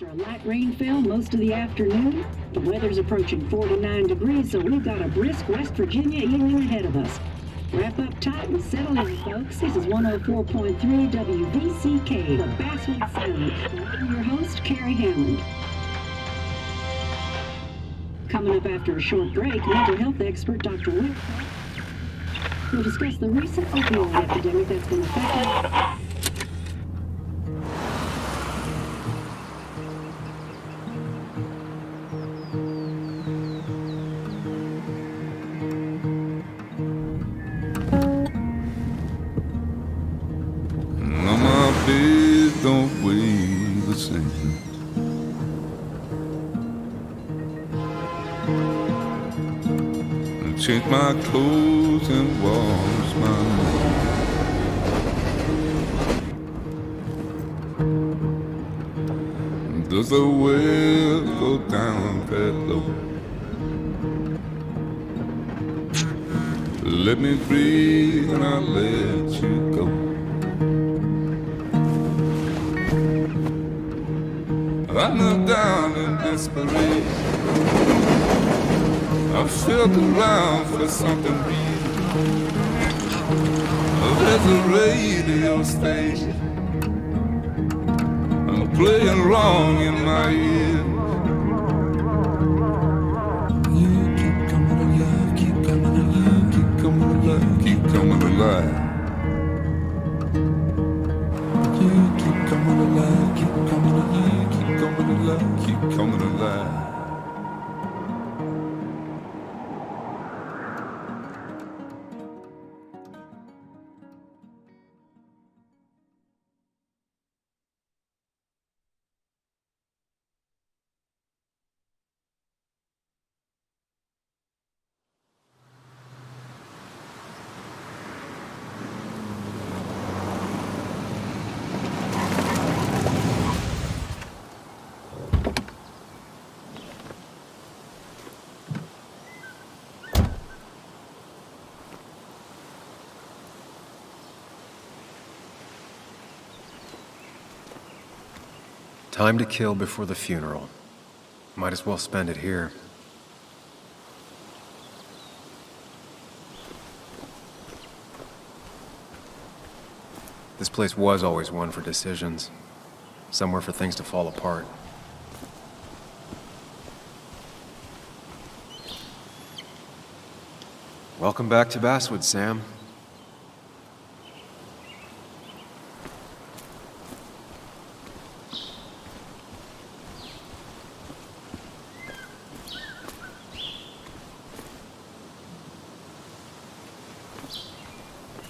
After a light rainfall most of the afternoon, the weather's approaching 49 degrees, so we've got a brisk West Virginia evening ahead of us. Wrap up tight and settle in, folks. This is 104.3 WVCK, the Basswood Sound. I'm your host, Carrie Hammond. Coming up after a short break, mental health expert Dr. Will will discuss the recent opioid epidemic that's been affecting. Don't weigh the same. And change my clothes and wash my hands. Does the well go down that low? Let me breathe and I'll let you go. I knelt down in desperation. I felt around for something real. There's a radio station. I'm playing wrong in my ear. You keep coming alive, keep coming alive, keep coming alive, keep coming alive. You keep coming alive, keep coming alive, keep coming alive, keep coming alive. Time to kill before the funeral. Might as well spend it here. This place was always one for decisions. Somewhere for things to fall apart. Welcome back to Basswood, Sam.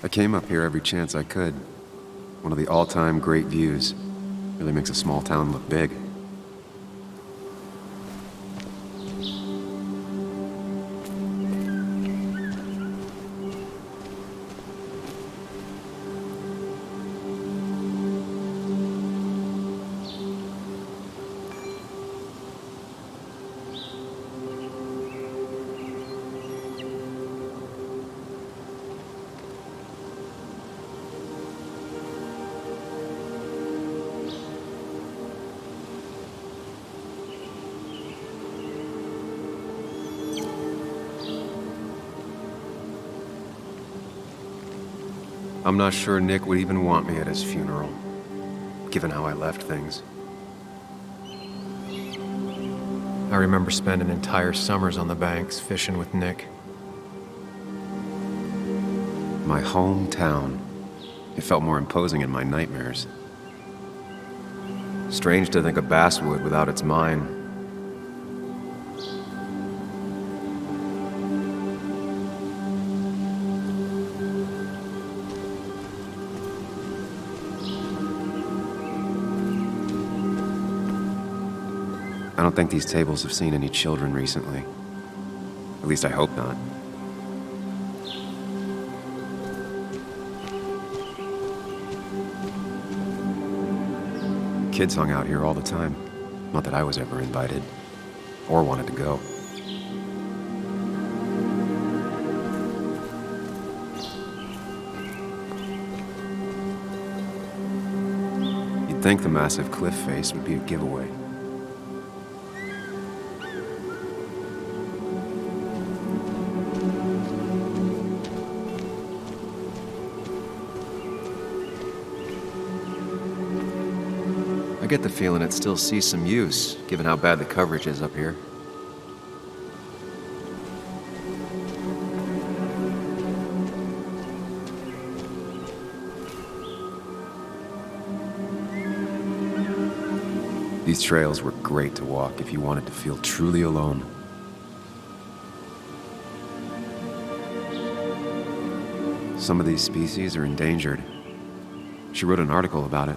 I came up here every chance I could. One of the all-time great views. Really makes a small town look big. I'm not sure Nick would even want me at his funeral, given how I left things. I remember spending entire summers on the banks fishing with Nick. My hometown. It felt more imposing in my nightmares. Strange to think of Basswood without its mine. I don't think these tables have seen any children recently. At least I hope not. Kids hung out here all the time. Not that I was ever invited, or wanted to go. You'd think the massive cliff face would be a giveaway. get the feeling it still sees some use, given how bad the coverage is up here. These trails were great to walk if you wanted to feel truly alone. Some of these species are endangered. She wrote an article about it.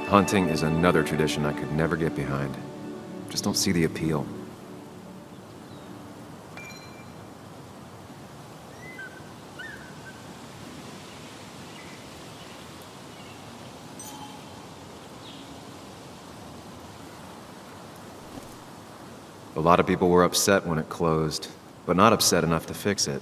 Hunting is another tradition I could never get behind. Just don't see the appeal. A lot of people were upset when it closed, but not upset enough to fix it.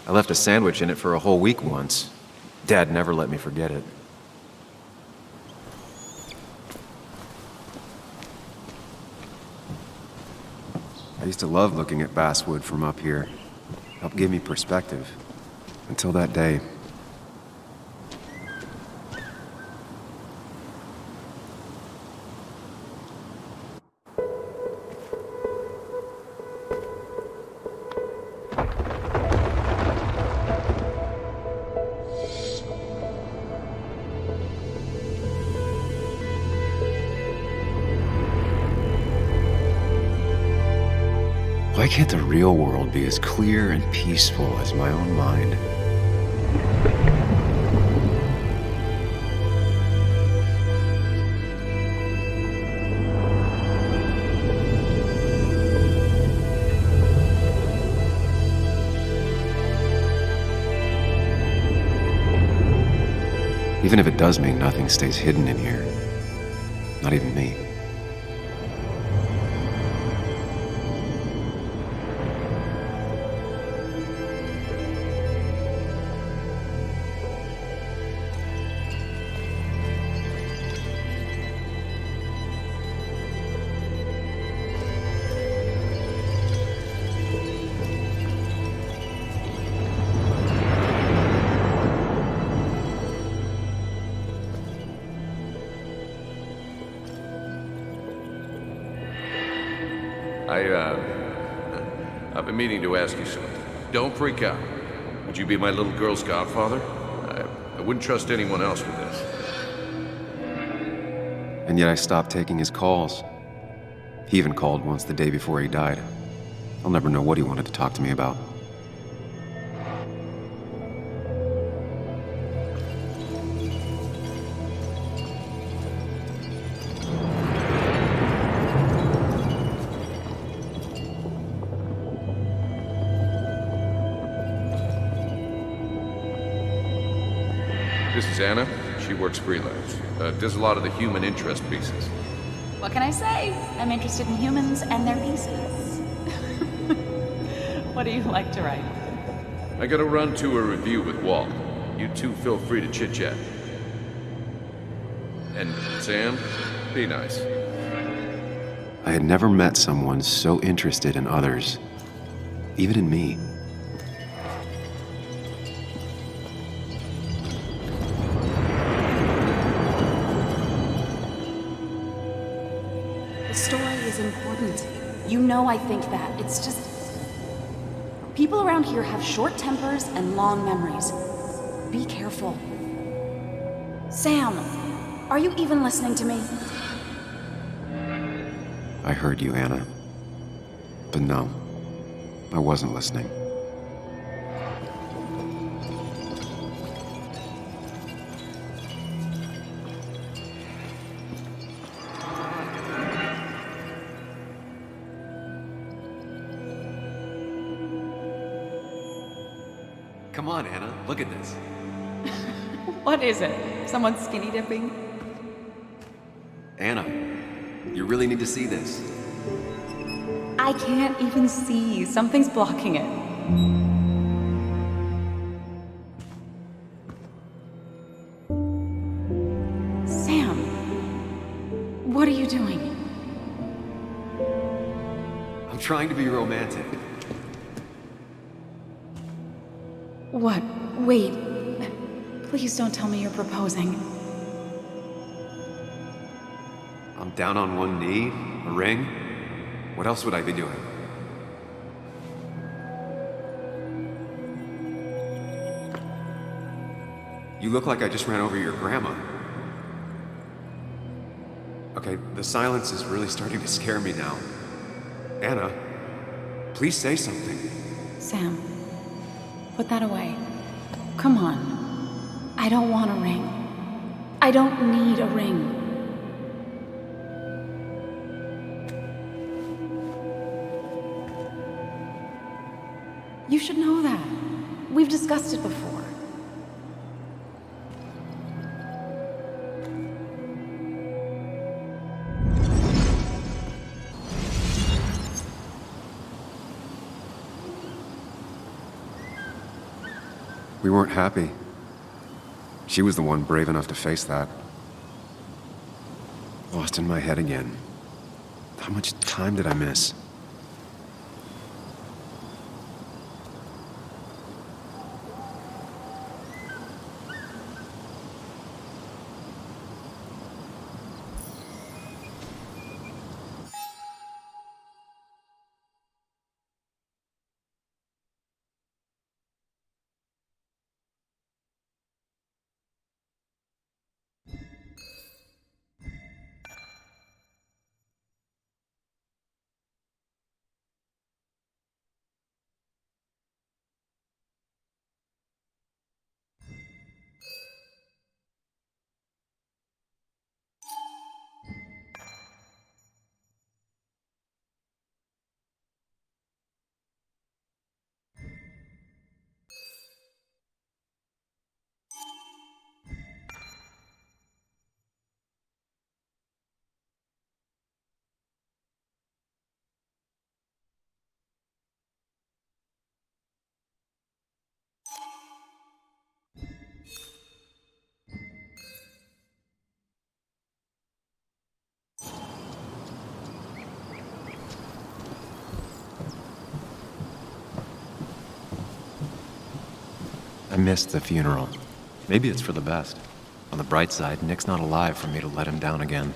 I left a sandwich in it for a whole week once. Dad never let me forget it. I used to love looking at Basswood from up here. Helped give me perspective. Until that day. Why can't the real world be as clear and peaceful as my own mind? Even if it does mean nothing stays hidden in here. Not even me. I've been meaning to ask you something. Don't freak out. Would you be my little girl's godfather? I wouldn't trust anyone else with this. And yet I stopped taking his calls. He even called once the day before he died. I'll never know what he wanted to talk to me about. This is Anna. She works freelance. Does a lot of the human interest pieces. What can I say? I'm interested in humans and their pieces. What do you like to write? I gotta run to a review with Walt. You two feel free to chit-chat. And Sam, be nice. I had never met someone so interested in others, even in me. The story is important. You know I think that. It's just... people around here have short tempers and long memories. Be careful. Sam, are you even listening to me? I heard you, Anna. But no, I wasn't listening. Come on, Anna, look at this. What is it? Someone skinny dipping? Anna, you really need to see this. I can't even see. Something's blocking it. What are you doing? I'm trying to be romantic. What? Wait. Please don't tell me you're proposing. I'm down on one knee, a ring. What else would I be doing? You look like I just ran over your grandma. Okay, the silence is really starting to scare me now. Anna, please say something. Sam, put that away. Come on. I don't want a ring. I don't need a ring. You should know that. We've discussed it before. We weren't happy. She was the one brave enough to face that. Lost in my head again. How much time did I miss? I missed the funeral. Maybe it's for the best. On the bright side, Nick's not alive for me to let him down again.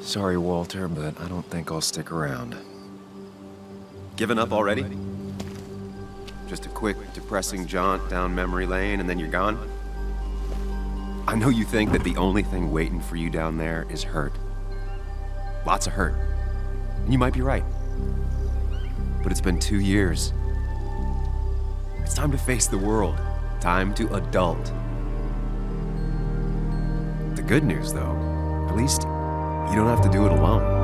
Sorry, Walter, but I don't think I'll stick around. Given up already? Just a quick, depressing jaunt down memory lane and then you're gone? I know you think that the only thing waiting for you down there is hurt. Lots of hurt. And you might be right. But it's been 2 years. It's time to face the world. Time to adult. The good news, though, at least you don't have to do it alone.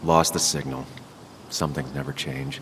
Lost the signal. Some things never change.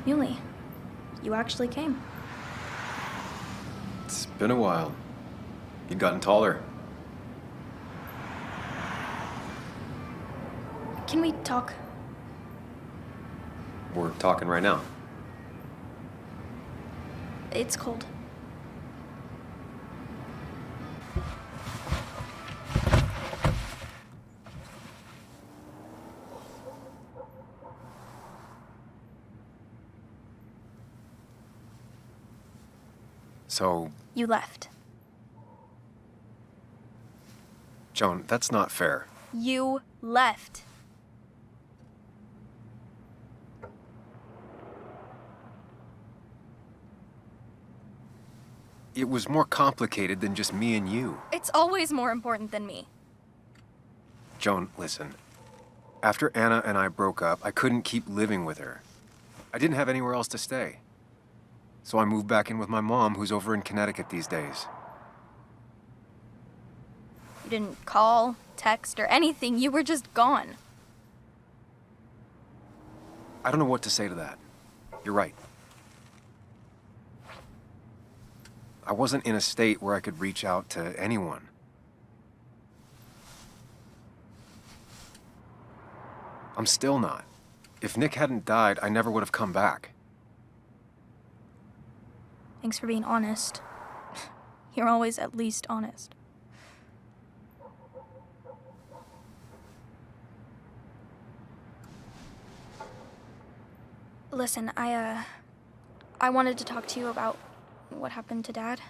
Muley, you actually came. It's been a while. You've gotten taller. Can we talk? We're talking right now. It's cold. So, You left. Joan, that's not fair. You left. It was more complicated than just me and you. It's always more important than me. Joan, listen. After Anna and I broke up, I couldn't keep living with her. I didn't have anywhere else to stay. So I moved back in with my mom, who's over in Connecticut these days. You didn't call, text, or anything. You were just gone. I don't know what to say to that. You're right. I wasn't in a state where I could reach out to anyone. I'm still not. If Nick hadn't died, I never would have come back. Thanks for being honest. You're always at least honest. Listen, I wanted to talk to you about what happened to Dad.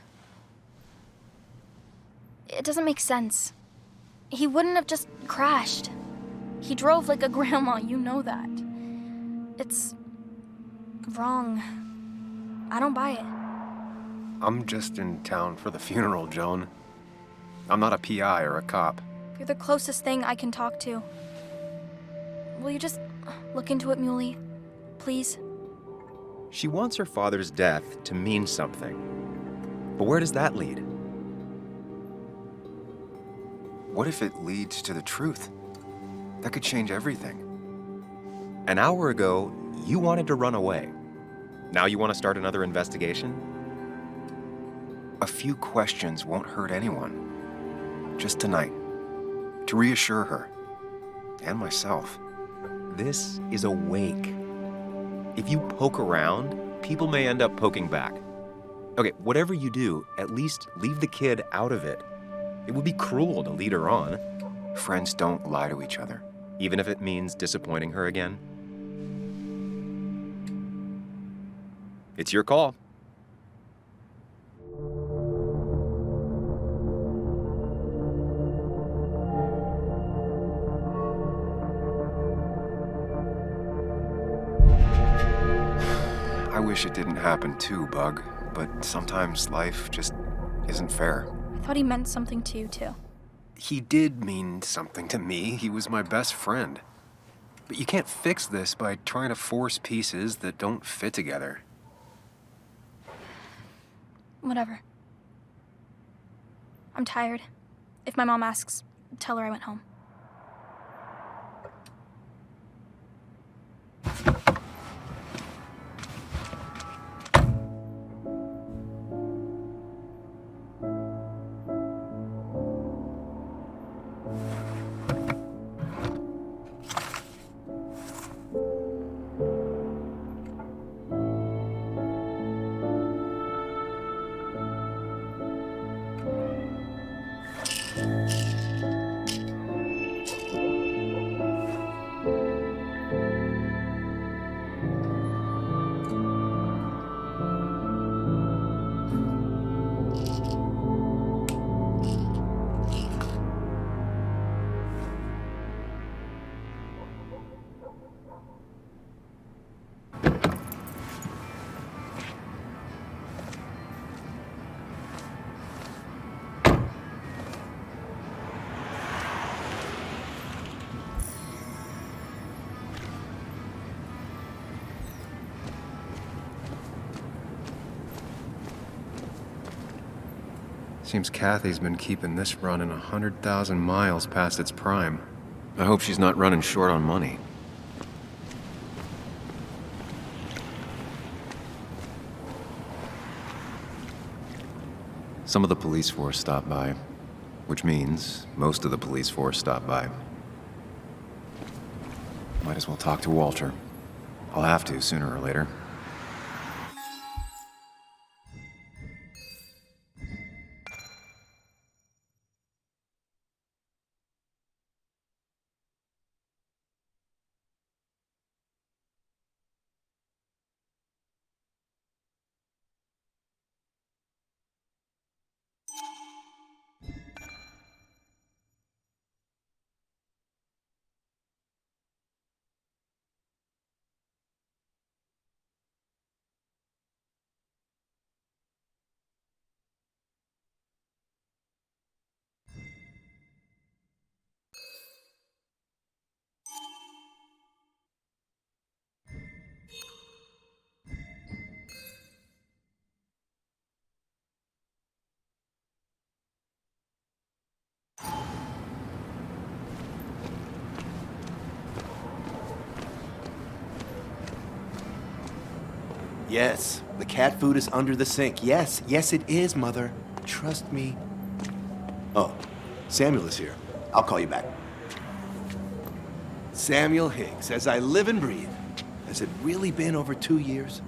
It doesn't make sense. He wouldn't have just crashed. He drove like a grandma, you know that. It's wrong. I don't buy it. I'm just in town for the funeral, Joan. I'm not a PI or a cop. You're the closest thing I can talk to. Will you just look into it, Muley? Please? She wants her father's death to mean something. But where does that lead? What if it leads to the truth? That could change everything. An hour ago, you wanted to run away. Now you want to start another investigation? A few questions won't hurt anyone. Just tonight. To reassure her. And myself. This is a wake. If you poke around, people may end up poking back. Okay, whatever you do, at least leave the kid out of it. It would be cruel to lead her on. Friends don't lie to each other. Even if it means disappointing her again. It's your call. I wish it didn't happen too, Bug, but sometimes life just isn't fair. I thought he meant something to you, too. He did mean something to me. He was my best friend. But you can't fix this by trying to force pieces that don't fit together. Whatever. I'm tired. If my mom asks, tell her I went home. Seems Kathy's been keeping this running 100,000 miles past its prime. I hope she's not running short on money. Some of the police force stopped by, which means most of the police force stopped by. Might as well talk to Walter. I'll have to sooner or later. Yes, the cat food is under the sink. Yes, yes it is, Mother. Trust me. Oh, Samuel is here. I'll call you back. Samuel Higgs, as I live and breathe. Has it really been over 2 years?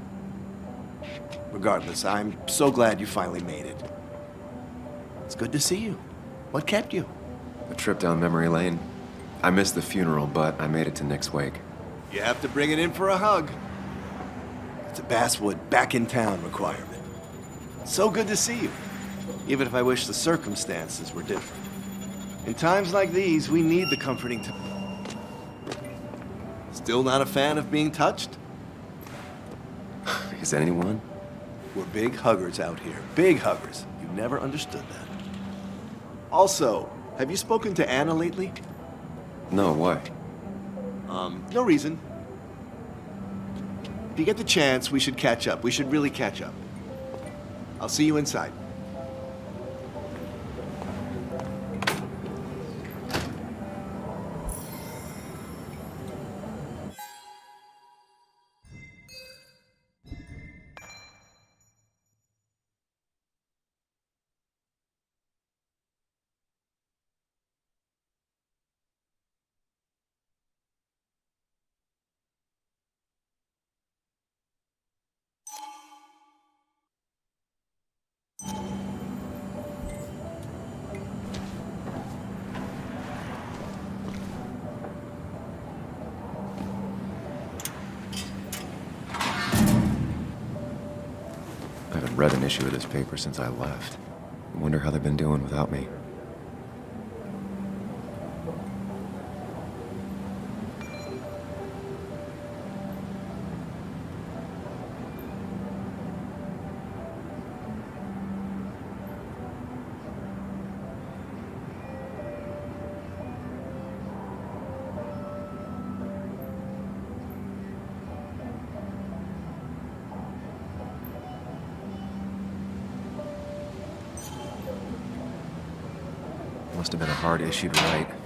Regardless, I'm so glad you finally made it. It's good to see you. What kept you? A trip down memory lane. I missed the funeral, but I made it to Nick's wake. You have to bring it in for a hug. It's a Basswood back in town requirement. So good to see you, even if I wish the circumstances were different. In times like these, we need the comforting Still not a fan of being touched? Is anyone? We're big huggers out here. Big huggers. You never understood that. Also, have you spoken to Anna lately? No, why? No reason. If you get the chance, we should catch up. We should really catch up. I'll see you inside. I haven't read an issue of this paper since I left. I wonder how they've been doing without me. Must have been a hard issue to write.